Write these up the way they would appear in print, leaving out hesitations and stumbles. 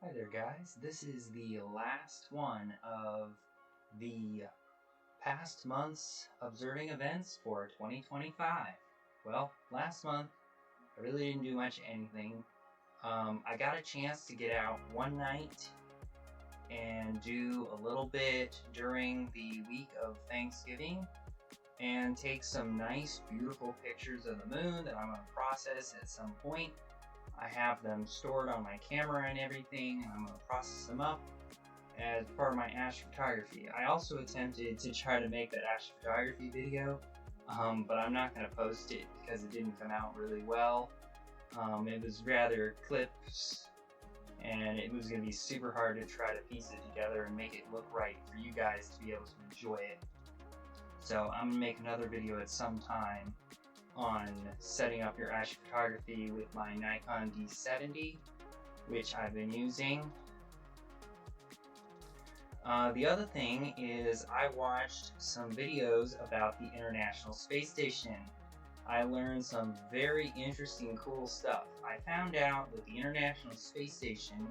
Hi there guys, this is the last one of the past month's observing events for 2025. Well, last month I really didn't do much of anything. I got a chance to get out one night and do a little bit during the week of Thanksgiving and take some nice beautiful pictures of the moon that I'm going to process at some point. I have them stored on my camera and everything, and I'm going to process them up as part of my astrophotography. I also attempted to try to make that astrophotography video, but I'm not going to post it because it didn't come out really well. It was rather clips, and it was going to be super hard to try to piece it together and make it look right for you guys to be able to enjoy it. So I'm going to make another video at some time on setting up your astrophotography with my Nikon D, which I've been using. The other thing is I watched some videos about the International Space Station. I learned some very interesting, cool stuff. I found out that the International Space Station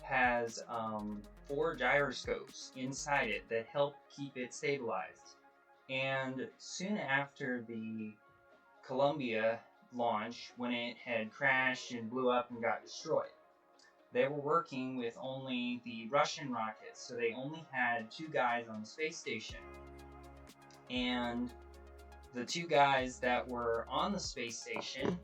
has 4 gyroscopes inside it that help keep it stabilized. And soon after the Columbia launch, when it had crashed and blew up and got destroyed, they were working with only the Russian rockets, so they only had 2 guys on the space station. And the 2 guys that were on the space station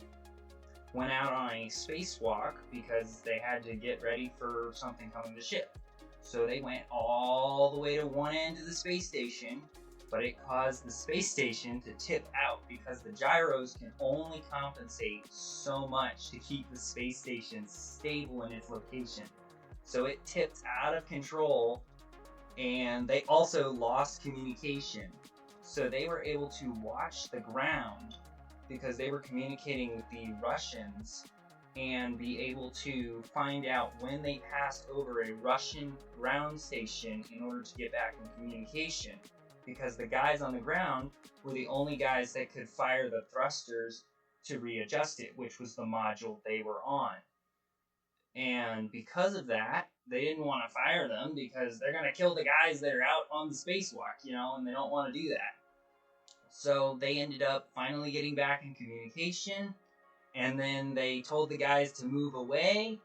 went out on a spacewalk because they had to get ready for something coming to ship. So they went all the way to one end of the space station, but it caused the space station to tip out because the gyros can only compensate so much to keep the space station stable in its location. So it tipped out of control, and they also lost communication. So they were able to watch the ground because they were communicating with the Russians and be able to find out when they passed over a Russian ground station in order to get back in communication. Because the guys on the ground were the only guys that could fire the thrusters to readjust it, which was the module they were on. And because of that, they didn't want to fire them because they're going to kill the guys that are out on the spacewalk, and they don't want to do that. So they ended up finally getting back in communication, and then they told the guys to move away,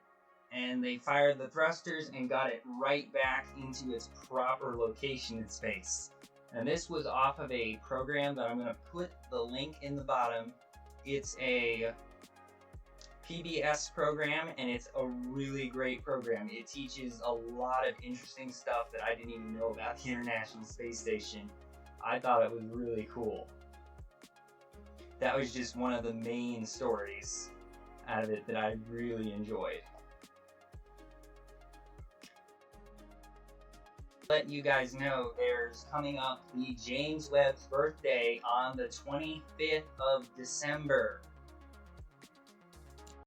and they fired the thrusters and got it right back into its proper location in space. And this was off of a program that I'm going to put the link in the bottom. It's a PBS program, and it's a really great program. It teaches a lot of interesting stuff that I didn't even know about the International Space Station. I thought it was really cool. That was just one of the main stories out of it that I really enjoyed. Let you guys know there's coming up the James Webb's birthday on the 25th of December.